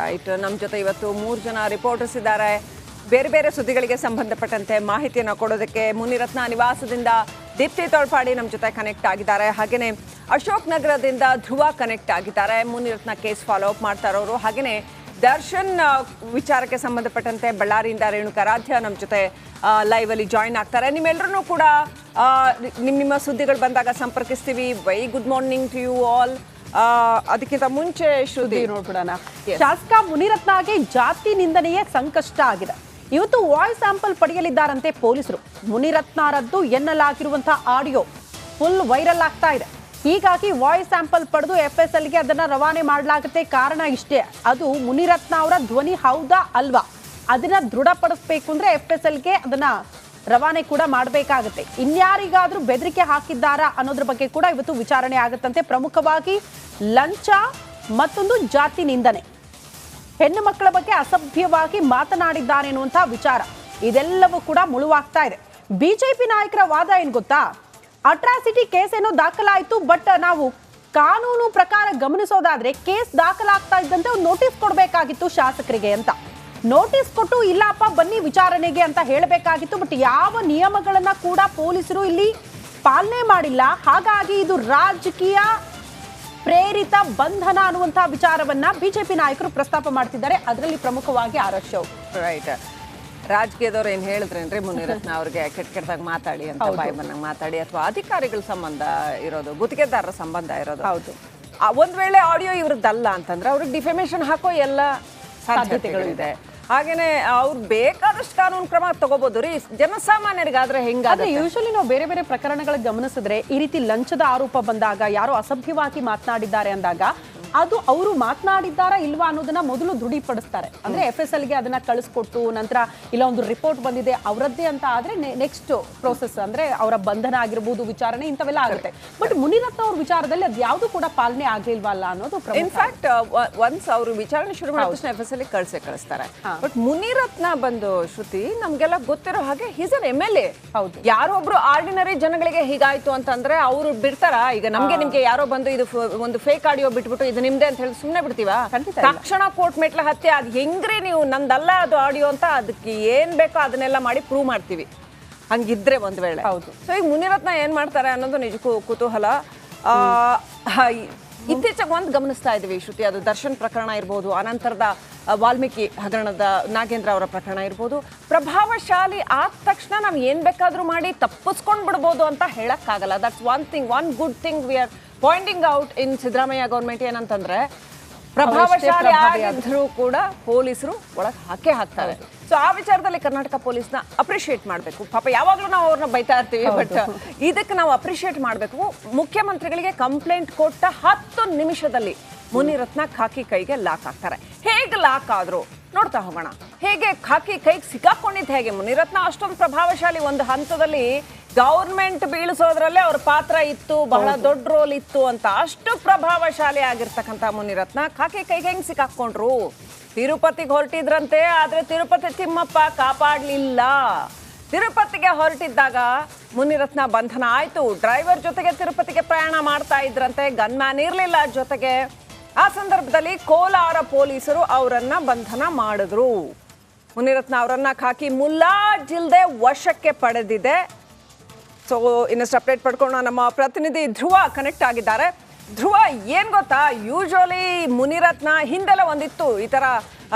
Right, ನಮ್ಮ ಜೊತೆ ಇವತ್ತು 3 ಜನ ರಿಪೋರ್ಟರ್ಸ್ ಇದ್ದಾರೆ. ಬೇರೆ ಬೇರೆ ಸುದ್ದಿಗಳಿಗೆ ಸಂಬಂಧಪಟ್ಟಂತೆ ಮಾಹಿತಿಯನ್ನು ಕೊಡೋದಕ್ಕೆ ಮುನಿರತ್ನ ನಿವಾಸದಿಂದ ದೀಪ್ತಿ ತೋಳ್ಪಾಡಿ ನಮ್ಮ ಜೊತೆ ಕನೆಕ್ಟ್ ಆಗಿದ್ದಾರೆ. ಹಾಗೆಯೇ ಅಶೋಕ್ ನಗರದಿಂದ ಧ್ರುವ ಕನೆಕ್ಟ್ ಆಗಿದ್ದಾರೆ. ಮುನಿರತ್ನ ಕೇಸ್ ಫಾಲೋ ಅಪ್ ಮಾಡ್ತಾ ಇರೋರು. ಹಾಗೆಯೇ ದರ್ಶನ್ ವಿಚಾರಕ್ಕೆ ಸಂಬಂಧಪಟ್ಟಂತೆ ಬಳ್ಳಾರಿಯಿಂದ ರೇಣುಕಾರಾಧ್ಯ ನಮ್ಮ ಜೊತೆ ಲೈವ್ ಅಲ್ಲಿ ಜಾಯಿನ್ ಆಗ್ತಾರೆ. ನಿಮ್ಮೆಲ್ಲರೂ ಕೂಡ ನಿಮ್ಮ ಸುದ್ದಿಗಳು ಬಂದಾಗ ಸಂಪರ್ಕಿಸ್ತೀವಿ. Very good morning to you all. ಅದಕ್ಕಿಂತ ಮುಂಚೆ ಶ್ರುತಿ ನೋಡ್ಬಿಡೋಣ. ಶಾಸಕ ಮುನಿರತ್ನಗೆ ಜಾತಿ ನಿಂದನೆಯೇ ಸಂಕಷ್ಟ ಆಗಿದೆ. ಇವತ್ತು ವಾಯ್ಸ್ ಸ್ಯಾಂಪಲ್ ಪಡೆಯಲಿದ್ದಾರಂತೆ ಪೊಲೀಸರು. ಮುನಿರತ್ನರದ್ದು ಎನ್ನಲಾಗಿರುವಂತಹ ಆಡಿಯೋ ಫುಲ್ ವೈರಲ್ ಆಗ್ತಾ ಇದೆ. ಹೀಗಾಗಿ ವಾಯ್ಸ್ ಸ್ಯಾಂಪಲ್ ಪಡೆದು FSLಗೆ ಅದನ್ನ ರವಾನೆ ಮಾಡಲಾಗುತ್ತೆ. ಕಾರಣ ಇಷ್ಟೇ, ಅದು ಮುನಿರತ್ನ ಅವರ ಧ್ವನಿ ಹೌದಾ ಅಲ್ವಾ ಅದನ್ನ ದೃಢಪಡಿಸಬೇಕು ಅಂದ್ರೆ FSLಗೆ ಅದನ್ನ ರವಾನೆ ಕೂಡ ಮಾಡಬೇಕಾಗುತ್ತೆ. ಇನ್ಯಾರಿಗಾದ್ರೂ ಬೆದರಿಕೆ ಹಾಕಿದ್ದಾರಾ ಅನ್ನೋದ್ರ ಬಗ್ಗೆ ಕೂಡ ಇವತ್ತು ವಿಚಾರಣೆ ಆಗುತ್ತಂತೆ. ಪ್ರಮುಖವಾಗಿ ಲಂಚ, ಮತ್ತೊಂದು ಜಾತಿ ನಿಂದನೆ, ಹೆಣ್ಣು ಮಕ್ಕಳ ಬಗ್ಗೆ ಅಸಭ್ಯವಾಗಿ ಮಾತನಾಡಿದ್ದಾನೆ ಅನ್ನುವಂತಹ ವಿಚಾರ, ಇದೆಲ್ಲವೂ ಕೂಡ ಮುಳುವಾಗ್ತಾ ಇದೆ. ಬಿಜೆಪಿ ನಾಯಕರ ವಾದ ಏನ್ ಗೊತ್ತಾ, ಅಟ್ರಾಸಿಟಿ ಕೇಸ್ ಏನೋ ದಾಖಲಾಯಿತು, ಬಟ್ ನಾವು ಕಾನೂನು ಪ್ರಕಾರ ಗಮನಿಸೋದಾದ್ರೆ ಕೇಸ್ ದಾಖಲಾಗ್ತಾ ಇದ್ದಂತೆ ಒಂದು ನೋಟಿಸ್ ಕೊಡಬೇಕಾಗಿತ್ತು ಶಾಸಕರಿಗೆ ಅಂತ. ನೋಟಿಸ್ ಕೊಟ್ಟು ಇಲ್ಲಪ್ಪ ಬನ್ನಿ ವಿಚಾರಣೆಗೆ ಅಂತ ಹೇಳಬೇಕಾಗಿತ್ತು. ಬಟ್ ಯಾವ ನಿಯಮಗಳನ್ನ ಕೂಡ ಪೊಲೀಸರು ಇಲ್ಲಿ ಪಾಲನೆ ಮಾಡಿಲ್ಲ. ಹಾಗಾಗಿ ಇದು ರಾಜಕೀಯ ಪ್ರೇರಿತ ಬಂಧನ ಅನ್ನುವಂತಹ ವಿಚಾರವನ್ನ ಬಿಜೆಪಿ ನಾಯಕರು ಪ್ರಸ್ತಾಪ ಮಾಡ್ತಿದ್ದಾರೆ. ಅದರಲ್ಲಿ ಪ್ರಮುಖವಾಗಿ ಆರಕ್ಷವ್ ರೈಟ್, ರಾಜಕೀಯದವ್ರು ಏನ್ ಹೇಳಿದ್ರೇನ್ರಿ ಮುನಿರತ್ನ ಅವ್ರಿಗೆ ಕೆಟ್ಟದಾಗ ಮಾತಾಡಿ ಅಂತ, ಬಾಯಿ ಬಂದಾಗ ಮಾತಾಡಿ, ಅಥವಾ ಅಧಿಕಾರಿಗಳ ಸಂಬಂಧ ಇರೋದು, ಗುತ್ತಿಗೆದಾರರ ಸಂಬಂಧ ಇರೋದು. ಹೌದು, ಒಂದ್ ವೇಳೆ ಆಡಿಯೋ ಇವ್ರದ್ದಲ್ಲ ಅಂತಂದ್ರೆ ಅವ್ರಿಗೆ ಡಿಫೆಮೇಷನ್ ಹಾಕೋ ಎಲ್ಲ ಸಾಧ್ಯತೆಗಳು ಇದೆ. ಹಾಗೇನೆ ಅವ್ರು ಬೇಕಾದಷ್ಟು ಕಾನೂನು ಕ್ರಮ ತಗೋಬಹುದು ರೀ. ಜನಸಾಮಾನ್ಯರಿಗಾದ್ರೆ ಹೆಂಗಾದ್ರೆ ಯೂಶಲಿ ನಾವು ಬೇರೆ ಬೇರೆ ಪ್ರಕರಣಗಳ ಗಮನಿಸಿದ್ರೆ ಈ ರೀತಿ ಲಂಚದ ಆರೋಪ ಬಂದಾಗ, ಯಾರೋ ಅಸಭ್ಯವಾಗಿ ಮಾತನಾಡಿದ್ದಾರೆ ಅಂದಾಗ ಅದು ಅವರು ಮಾತನಾಡಿದ್ದಾರಾ ಇಲ್ವಾ ಅನ್ನೋದನ್ನ ಮೊದಲು ದೃಢೀಪಡಿಸ್ತಾರೆ. ಅಂದ್ರೆ FSLಗೆ ಅದನ್ನ ಕಳಿಸ್ಕೊಟ್ಟು ನಂತರ ಇಲ್ಲ ಒಂದು ರಿಪೋರ್ಟ್ ಬಂದಿದೆ ಅವರದ್ದೇ ಅಂತ ಆದ್ರೆ ನೆಕ್ಸ್ಟ್ ಪ್ರೋಸೆಸ್ ಅಂದ್ರೆ ಅವರ ಬಂಧನ ಆಗಿರ್ಬೋದು, ವಿಚಾರಣೆ, ಇಂಥವೆಲ್ಲ ಆಗುತ್ತೆ. ಬಟ್ ಮುನಿರತ್ನ ಅವ್ರ ವಿಚಾರದಲ್ಲಿ ಅದು ಯಾವುದು ಕೂಡ ಪಾಲನೆ ಆಗ್ಲಿಲ್ವಲ್ಲ ಅನ್ನೋದು. ಇನ್ಫ್ಯಾಕ್ಟ್ ಒನ್ಸ್ ಅವರು ವಿಚಾರಣೆ ಶುರು ಮಾಡಿದ ತಕ್ಷಣ FSL ಕಳಿಸ್ತಾರೆ. ಬಟ್ ಮುನಿರತ್ನ ಬಂದು ಶ್ರುತಿ ನಮ್ಗೆಲ್ಲ ಗೊತ್ತಿರೋ ಹಾಗೆ ಈಸ್ ಅನ್ MLA. ಹೌದು, ಯಾರೊಬ್ರು ಆರ್ಡಿನರಿ ಜನಗಳಿಗೆ ಹೀಗಾಯ್ತು ಅಂತಂದ್ರೆ ಅವ್ರು ಬಿಡ್ತಾರ? ಈಗ ನಿಮ್ಗೆ ಯಾರೋ ಬಂದು ಇದು ಒಂದು ಫೇಕ್ ಆಡಿಯೋ ಬಿಟ್ಬಿಟ್ಟು ಇದು ನಿಮ್ದೆ ಅಂತ ಹೇಳಿ ಸುಮ್ನೆ ಬಿಡ್ತೀವ? ತಕ್ಷಣ ಕೋರ್ಟ್ ಮೆಟ್ಲ ಹತ್ತಿ ಅದ್ ಹೆಂಗ್ರಿ ನೀವು ನಂದಲ್ಲ ಅದು ಆಡಿಯೋ ಅಂತ ಅದಕ್ಕೆ ಏನ್ ಬೇಕೋ ಅದನ್ನೆಲ್ಲ ಮಾಡಿ ಪ್ರೂವ್ ಮಾಡ್ತೀವಿ ಹಂಗಿದ್ರೆ ಒಂದ್ ವೇಳೆ. ಹೌದು. ಸೊ ಈಗ ಮುನಿರತ್ನ ಏನ್ ಮಾಡ್ತಾರೆ ಅನ್ನೋದು ನಿಜಕ್ಕೂ ಕುತೂಹಲ. ಇತ್ತೀಚೆಗೆ ಒಂದು ಗಮನಿಸ್ತಾ ಇದ್ವಿ ಶ್ರುತಿ, ಅದು ದರ್ಶನ್ ಪ್ರಕರಣ ಇರ್ಬೋದು, ಅನಂತರದ ವಾಲ್ಮೀಕಿ ಹಗರಣದ ನಾಗೇಂದ್ರ ಅವರ ಪ್ರಕರಣ ಇರ್ಬೋದು. ಪ್ರಭಾವಶಾಲಿ ಆದ ತಕ್ಷಣ ನಾವು ಏನ್ ಬೇಕಾದ್ರೂ ಮಾಡಿ ತಪ್ಪಿಸ್ಕೊಂಡ್ ಬಿಡ್ಬೋದು ಅಂತ ಹೇಳಕ್ಕಾಗಲ್ಲ. That's one thing, one good thing we are pointing out in Siddaramaiah government. ಏನಂತಂದ್ರೆ ಪ್ರಭಾವಶಾಲಿ ಆಗಿದ್ರು ಕೂಡ ಪೊಲೀಸರು ಒಳಗೆ ಹಾಕ್ತಾರೆ. ಸೊ ಆ ವಿಚಾರದಲ್ಲಿ ಕರ್ನಾಟಕ ಪೊಲೀಸ್ನ ಅಪ್ರಿಷಿಯೇಟ್ ಮಾಡಬೇಕು. ಪಾಪ ಯಾವಾಗಲೂ ನಾವು ಅವ್ರನ್ನ ಬೈತಾ ಇರ್ತೀವಿ, ಬಟ್ ಇದಕ್ಕೆ ನಾವು ಅಪ್ರಿಷಿಯೇಟ್ ಮಾಡಬೇಕು. ಮುಖ್ಯಮಂತ್ರಿಗಳಿಗೆ ಕಂಪ್ಲೇಂಟ್ ಕೊಟ್ಟ 10 ನಿಮಿಷದಲ್ಲಿ ಮುನಿರತ್ನ ಖಾಕಿ ಕೈಗೆ ಲಾಕ್ ಆಗ್ತಾರೆ. ಹೇಗೆ ಲಾಕ್ ಆದ್ರು ನೋಡ್ತಾ ಹೋಗೋಣ. ಹೇಗೆ ಖಾಕಿ ಕೈಗೆ ಸಿಕ್ಕಾಕೊಂಡಿದ್ದು ಹೇಗೆ ಮುನಿರತ್ನ ಅಷ್ಟೊಂದು ಪ್ರಭಾವಶಾಲಿ, ಒಂದು ಹಂತದಲ್ಲಿ ಗೌರ್ಮೆಂಟ್ ಬೀಳಿಸೋದ್ರಲ್ಲೇ ಅವ್ರ ಪಾತ್ರ ಇತ್ತು, ಬಹಳ ದೊಡ್ಡ ರೋಲ್ ಇತ್ತು ಅಂತ. ಅಷ್ಟು ಪ್ರಭಾವಶಾಲಿ ಆಗಿರ್ತಕ್ಕಂಥ ಮುನಿರತ್ನ ಖಾಕಿ ಕೈಗೆ ಹೆಂಗ್ ಸಿಕ್ಕಾಕೊಂಡ್ರು? ತಿರುಪತಿಗೆ ಹೊರಟಿದ್ರಂತೆ, ಆದ್ರೆ ತಿರುಪತಿ ತಿಮ್ಮಪ್ಪ ಕಾಪಾಡ್ಲಿಲ್ಲ. ತಿರುಪತಿಗೆ ಹೊರಟಿದ್ದಾಗ ಮುನಿರತ್ನ ಬಂಧನ ಆಯ್ತು. ಡ್ರೈವರ್ ಜೊತೆಗೆ ತಿರುಪತಿಗೆ ಪ್ರಯಾಣ ಮಾಡ್ತಾ ಇದ್ರಂತೆ, ಗನ್ಮ್ಯಾನ್ ಇರ್ಲಿಲ್ಲ ಜೊತೆಗೆ. ಆ ಸಂದರ್ಭದಲ್ಲಿ ಕೋಲಾರ ಪೊಲೀಸರು ಅವರನ್ನ ಬಂಧನ ಮಾಡಿದ್ರು. ಮುನಿರತ್ನ ಅವರನ್ನ ಖಾಕಿ ಮುಲಾಜಿಲ್ದೆ ವಶಕ್ಕೆ ಪಡೆದಿದೆ. ಸೊ ಇನ್ನಷ್ಟು ಅಪ್ಡೇಟ್ ಪಡ್ಕೊಂಡು ನಮ್ಮ ಪ್ರತಿನಿಧಿ ಧ್ರುವ ಕನೆಕ್ಟ್ ಆಗಿದ್ದಾರೆ. ಧ್ರುವ, ಏನ್ ಗೊತ್ತಾ, ಯೂಶುವಲಿ ಮುನಿರತ್ನ ಹಿಂದೆಲ್ಲ ಒಂದಿತ್ತು ಈ ತರ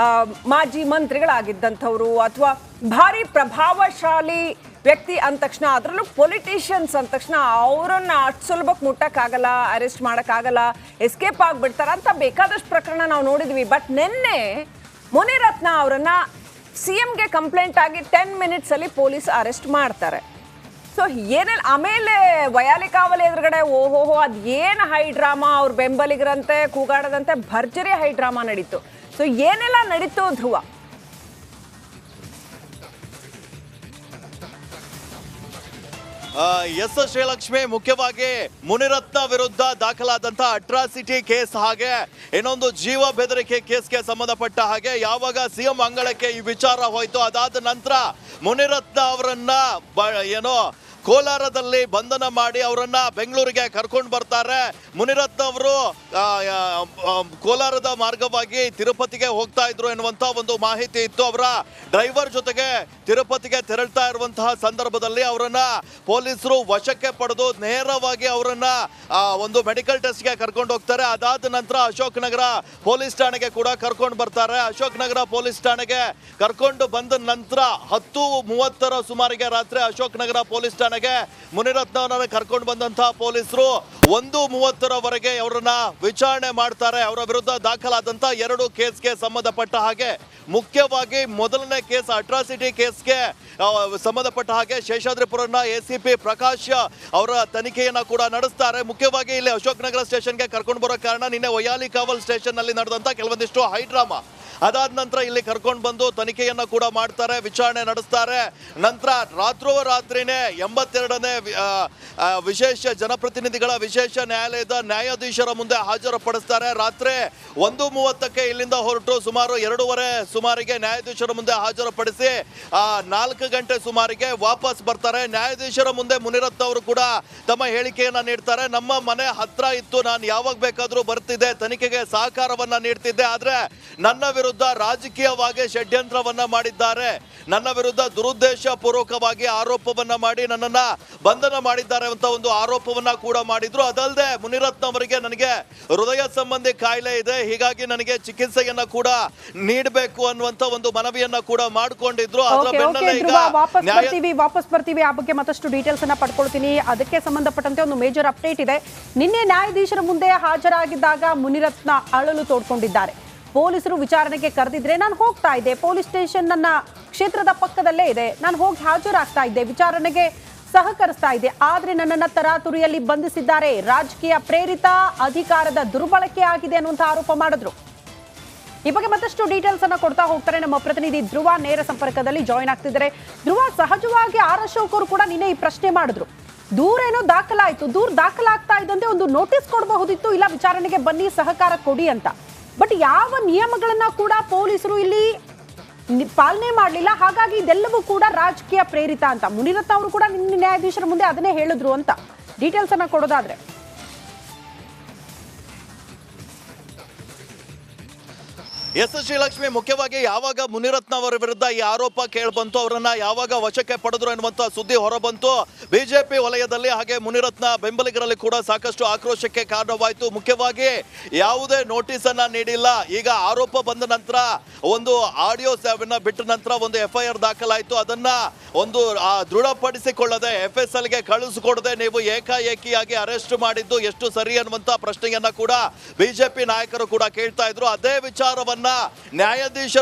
ಮಾಜಿ ಮಂತ್ರಿಗಳಾಗಿದ್ದಂಥವ್ರು ಅಥವಾ ಭಾರಿ ಪ್ರಭಾವಶಾಲಿ ವ್ಯಕ್ತಿ ಅಂದ ತಕ್ಷಣ, ಅದರಲ್ಲೂ ಪೊಲಿಟಿಷಿಯನ್ಸ್ ಅಂದ ತಕ್ಷಣ ಅವರನ್ನ ಅಷ್ಟು ಸುಲಭಕ್ಕೆ ಮುಟ್ಟಕ್ಕಾಗಲ್ಲ, ಅರೆಸ್ಟ್ ಮಾಡೋಕ್ಕಾಗಲ್ಲ, ಎಸ್ಕೇಪ್ ಆಗಿಬಿಡ್ತಾರ ಅಂತ ಬೇಕಾದಷ್ಟು ಪ್ರಕರಣ ನಾವು ನೋಡಿದ್ವಿ. ಬಟ್ ನಿನ್ನೆ ಮುನಿರತ್ನ ಅವರನ್ನ CMಗೆ ಕಂಪ್ಲೇಂಟ್ ಆಗಿ 10 ಮಿನಿಟ್ಸ್ ಅಲ್ಲಿ ಪೊಲೀಸ್ ಅರೆಸ್ಟ್ ಮಾಡ್ತಾರೆ. ಸೊ ಏನೇನು ಆಮೇಲೆ ವಯಾಲಿಕಾವಲಿ ಎದುರುಗಡೆ ಓಹೋಹೋ ಅದೇನು ಹೈ ಡ್ರಾಮಾ, ಅವ್ರ ಬೆಂಬಲಿಗರಂತೆ ಕೂಗಾಡದಂತೆ ಭರ್ಜರಿ ಹೈ ಡ್ರಾಮಾ ನಡೀತು. ಸೊ ಏನೆಲ್ಲ ನಡೀತು ಧ್ರುವ? ಎಸ್ ಶ್ರೀಲಕ್ಷ್ಮಿ, ಮುಖ್ಯವಾಗಿ ಮುನಿರತ್ನ ವಿರುದ್ಧ ದಾಖಲಾದಂತಹ ಅಟ್ರಾಸಿಟಿ ಕೇಸ್ ಹಾಗೆ ಇನ್ನೊಂದು ಜೀವ ಬೆದರಿಕೆ ಕೇಸ್ಗೆ ಸಂಬಂಧಪಟ್ಟ ಹಾಗೆ ಯಾವಾಗ CM ಅಂಗಳಕ್ಕೆ ಈ ವಿಚಾರ ಹೋಯ್ತು, ಅದಾದ ನಂತರ ಮುನಿರತ್ನ ಅವರನ್ನ ಏನೋ ಕೋಲಾರದಲ್ಲಿ ಬಂಧನ ಮಾಡಿ ಅವರನ್ನ ಬೆಂಗಳೂರಿಗೆ ಕರ್ಕೊಂಡು ಬರ್ತಾರೆ. ಮುನಿರತ್ನ ಅವರು ಕೋಲಾರದ ಮಾರ್ಗವಾಗಿ ತಿರುಪತಿಗೆ ಹೋಗ್ತಾ ಇದ್ರು ಎನ್ನುವಂತ ಒಂದು ಮಾಹಿತಿ ಇತ್ತು. ಅವರ ಡ್ರೈವರ್ ಜೊತೆಗೆ ತಿರುಪತಿಗೆ ತೆರಳ್ತಾ ಇರುವಂತಹ ಸಂದರ್ಭದಲ್ಲಿ ಅವರನ್ನ ಪೊಲೀಸರು ವಶಕ್ಕೆ ಪಡೆದು ನೇರವಾಗಿ ಅವರನ್ನ ಒಂದು ಮೆಡಿಕಲ್ ಟೆಸ್ಟ್ಗೆ ಕರ್ಕೊಂಡು ಹೋಗ್ತಾರೆ. ಅದಾದ ನಂತರ ಅಶೋಕ್ ನಗರ ಪೊಲೀಸ್ ಠಾಣೆಗೆ ಕೂಡ ಕರ್ಕೊಂಡು ಬರ್ತಾರೆ. ಅಶೋಕ್ ನಗರ ಪೊಲೀಸ್ ಠಾಣೆಗೆ ಕರ್ಕೊಂಡು ಬಂದ ನಂತರ 10:30 ಸುಮಾರಿಗೆ ರಾತ್ರಿ ಅಶೋಕ್ ನಗರ ಪೊಲೀಸ್ ಠಾಣೆಗೆ ಮುನಿರತ್ನವರನ್ನ ಕರ್ಕೊಂಡು ಬಂದಂತಹ ಪೊಲೀಸರು 1:30 ಅವರನ್ನ ವಿಚಾರಣೆ ಮಾಡ್ತಾರೆ. ಅವರ ವಿರುದ್ಧ ದಾಖಲಾದಂತ 2 ಕೇಸ್ಗೆ ಸಂಬಂಧಪಟ್ಟ ಹಾಗೆ, ಮುಖ್ಯವಾಗಿ ಮೊದಲನೇ ಕೇಸ್ ಅಟ್ರಾಸಿಟಿ ಕೇಸ್ಗೆ ಸಂಬಂಧಪಟ್ಟ ಹಾಗೆ ಶೇಷಾದ್ರಿಪುರನ ACP ಪ್ರಕಾಶ್ ಅವರ ತನಿಖೆಯನ್ನ ಕೂಡ ನಡೆಸ್ತಾರೆ. ಮುಖ್ಯವಾಗಿ ಇಲ್ಲಿ ಅಶೋಕ್ ನಗರ ಸ್ಟೇಷನ್ಗೆ ಕರ್ಕೊಂಡು ಬರೋ ಕಾರಣ ನಿನ್ನೆ ವೈಯಾಲಿ ಕಾವಲ್ ಸ್ಟೇಷನ್ ನಲ್ಲಿ ನಡೆದಂತ ಕೆಲವೊಂದಿಷ್ಟು ಹೈಡ್ರಾಮಾ. ಅದಾದ ನಂತರ ಇಲ್ಲಿ ಕರ್ಕೊಂಡು ಬಂದು ತನಿಖೆಯನ್ನ ಕೂಡ ಮಾಡ್ತಾರೆ, ವಿಚಾರಣೆ ನಡೆಸ್ತಾರೆ. ನಂತರ ರಾತ್ರಿನೇ 82ನೇ ವಿಶೇಷ ಜನಪ್ರತಿನಿಧಿಗಳ ವಿಶೇಷ ನ್ಯಾಯಾಲಯದ ನ್ಯಾಯಾಧೀಶರ ಮುಂದೆ ಹಾಜರುಪಡಿಸ್ತಾರೆ. ರಾತ್ರಿ 1:30 ಇಲ್ಲಿಂದ ಹೊರಟು ಸುಮಾರು 2:30 ಸುಮಾರಿಗೆ ನ್ಯಾಯಾಧೀಶರ ಮುಂದೆ ಹಾಜರುಪಡಿಸಿ 4 ಗಂಟೆ ಸುಮಾರಿಗೆ ವಾಪಸ್ ಬರ್ತಾರೆ. ನ್ಯಾಯಾಧೀಶರ ಮುಂದೆ ಮುನಿರತ್ನ ಅವರು ಕೂಡ ತಮ್ಮ ಹೇಳಿಕೆಯನ್ನ ನೀಡ್ತಾರೆ. ನಮ್ಮ ಮನೆ ಹತ್ರ ಇತ್ತು, ನಾನು ಯಾವಾಗ ಬೇಕಾದ್ರೂ ಬರ್ತಿದ್ದೆ, ತನಿಖೆಗೆ ಸಹಕಾರವನ್ನ ನೀಡ್ತಿದ್ದೆ. ಆದ್ರೆ ನನ್ನ ವಿರುದ್ಧ ರಾಜಕೀಯವಾಗಿ ಷಡ್ಯಂತ್ರವನ್ನ ಮಾಡಿದ್ದಾರೆ, ನನ್ನ ವಿರುದ್ಧ ದುರುದ್ದೇಶ ಪೂರ್ವಕವಾಗಿ ಆರೋಪವನ್ನ ಮಾಡಿ ನನ್ನನ್ನ ಬಂಧನ ಮಾಡಿದ್ದಾರೆ ಅಂತ ಒಂದು ಆರೋಪವನ್ನ ಕೂಡ ಮಾಡಿದ್ರು. ಅದಲ್ಲದೆ ಮುನಿರತ್ನ ಅವರಿಗೆ ನನಗೆ ಹೃದಯ ಸಂಬಂಧಿ ಕಾಯಿಲೆ ಇದೆ, ಹೀಗಾಗಿ ನನಗೆ ಚಿಕಿತ್ಸೆಯನ್ನ ಕೂಡ ನೀಡಬೇಕು ಅನ್ನುವಂತ ಒಂದು ಮನವಿಯನ್ನ ಕೂಡ ಮಾಡಿಕೊಂಡಿದ್ರು. ಅದರ ಬೆನ್ನಲ್ಲೇ ಈಗ ವಾಪಸ್ ಬರ್ತೀವಿ, ಆ ಬಗ್ಗೆ ಮತ್ತಷ್ಟು ಡೀಟೇಲ್ಸ್ ಅನ್ನ ಪಡ್ಕೊಳ್ತೀನಿ. ಅದಕ್ಕೆ ಸಂಬಂಧಪಟ್ಟಂತೆ ಒಂದು ಮೇಜರ್ ಅಪ್ಡೇಟ್ ಇದೆ. ನಿನ್ನೆ ನ್ಯಾಯಾಧೀಶರ ಮುಂದೆ ಹಾಜರಾಗಿದ್ದಾಗ ಮುನಿರತ್ನ ಅಳಲು ತೋಡ್ಕೊಂಡಿದ್ದಾರೆ. ಪೊಲೀಸರು ವಿಚಾರಣೆಗೆ ಕರೆದಿದ್ರೆ ನಾನು ಹೋಗ್ತಾ ಇದ್ದೆ, ಪೊಲೀಸ್ ಸ್ಟೇಷನ್ ನನ್ನ ಕ್ಷೇತ್ರದ ಪಕ್ಕದಲ್ಲೇ ಇದೆ, ನಾನು ಹೋಗಿ ಹಾಜರಾಗ್ತಾ ಇದ್ದೆ, ವಿಚಾರಣೆಗೆ ಸಹಕರಿಸ್ತಾ ಇದ್ದೆ, ಆದ್ರೆ ನನ್ನನ್ನ ತರಾತುರಿಯಲ್ಲಿ ಬಂಧಿಸಿದ್ದಾರೆ, ರಾಜಕೀಯ ಪ್ರೇರಿತ ಅಧಿಕಾರದ ದುರ್ಬಳಕೆ ಆಗಿದೆ ಅನ್ನುವಂಥ ಆರೋಪ ಮಾಡಿದ್ರು. ಈ ಬಗ್ಗೆ ಮತ್ತಷ್ಟು ಡೀಟೇಲ್ಸ್ ಅನ್ನ ಕೊಡ್ತಾ ಹೋಗ್ತಾರೆ ನಮ್ಮ ಪ್ರತಿನಿಧಿ ಧ್ರುವ ನೇರ ಸಂಪರ್ಕದಲ್ಲಿ ಜಾಯಿನ್ ಆಗ್ತಿದ್ದಾರೆ. ಧ್ರುವ, ಸಹಜವಾಗಿ ಆರ್ ಅಶೋಕ್ ಅವರು ಕೂಡ ನಿನ್ನೆ ಈ ಪ್ರಶ್ನೆ ಮಾಡಿದ್ರು, ದೂರ ಏನೋ ದಾಖಲಾಯಿತು, ದೂರ ದಾಖಲಾಗ್ತಾ ಇದ್ದಂತೆ ಒಂದು ನೋಟಿಸ್ ಕೊಡಬಹುದಿತ್ತು, ಇಲ್ಲ ವಿಚಾರಣೆಗೆ ಬನ್ನಿ ಸಹಕಾರ ಕೊಡಿ ಅಂತ. ಬಟ್ ಯಾವ ನಿಯಮಗಳನ್ನ ಕೂಡ ಪೊಲೀಸರು ಇಲ್ಲಿ ಪಾಲನೆ ಮಾಡಲಿಲ್ಲ, ಹಾಗಾಗಿ ಇದೆಲ್ಲವೂ ಕೂಡ ರಾಜಕೀಯ ಪ್ರೇರಿತ ಅಂತ ಮುನಿರತ್ನ ಅವರು ಕೂಡ ನಿನ್ನೆ ನ್ಯಾಯಾಧೀಶರ ಮುಂದೆ ಅದನ್ನೇ ಹೇಳಿದ್ರು ಅಂತ. ಡೀಟೇಲ್ಸ್ ಅನ್ನ ಕೊಡೋದಾದ್ರೆ ಎಸ್ ಶ್ರೀಲಕ್ಷ್ಮಿ, ಮುಖ್ಯವಾಗಿ ಯಾವಾಗ ಮುನಿರತ್ನ ಅವರ ವಿರುದ್ಧ ಈ ಆರೋಪ ಕೇಳ್ಬಂತು, ಅವರನ್ನ ಯಾವಾಗ ವಶಕ್ಕೆ ಪಡೆದ್ರು ಎನ್ನುವಂತ ಸುದ್ದಿ ಹೊರಬಂತು, ಬಿಜೆಪಿ ವಲಯದಲ್ಲಿ ಹಾಗೆ ಮುನಿರತ್ನ ಬೆಂಬಲಿಗರಲ್ಲಿ ಕೂಡ ಸಾಕಷ್ಟು ಆಕ್ರೋಶಕ್ಕೆ ಕಾರಣವಾಯಿತು. ಮುಖ್ಯವಾಗಿ ಯಾವುದೇ ನೋಟಿಸ್ ಅನ್ನ ನೀಡಿಲ್ಲ. ಈಗ ಆರೋಪ ಬಂದ ನಂತರ ಒಂದು ಆಡಿಯೋ ಬಿಟ್ಟ ನಂತರ ಒಂದು FIR ದಾಖಲಾಯಿತು. ಅದನ್ನ ಒಂದು ದೃಢಪಡಿಸಿಕೊಳ್ಳದೆ FSLಗೆ ಕಳಿಸಿಕೊಡದೆ ನೀವು ಏಕಾಏಕಿಯಾಗಿ ಅರೆಸ್ಟ್ ಮಾಡಿದ್ದು ಎಷ್ಟು ಸರಿ ಅನ್ನುವಂತ ಪ್ರಶ್ನೆಯನ್ನ ಕೂಡ ಬಿಜೆಪಿ ನಾಯಕರು ಕೂಡ ಕೇಳ್ತಾ ಇದ್ರು. ಅದೇ ವಿಚಾರವನ್ನ ನ್ಯಾಯಾಧೀಶರ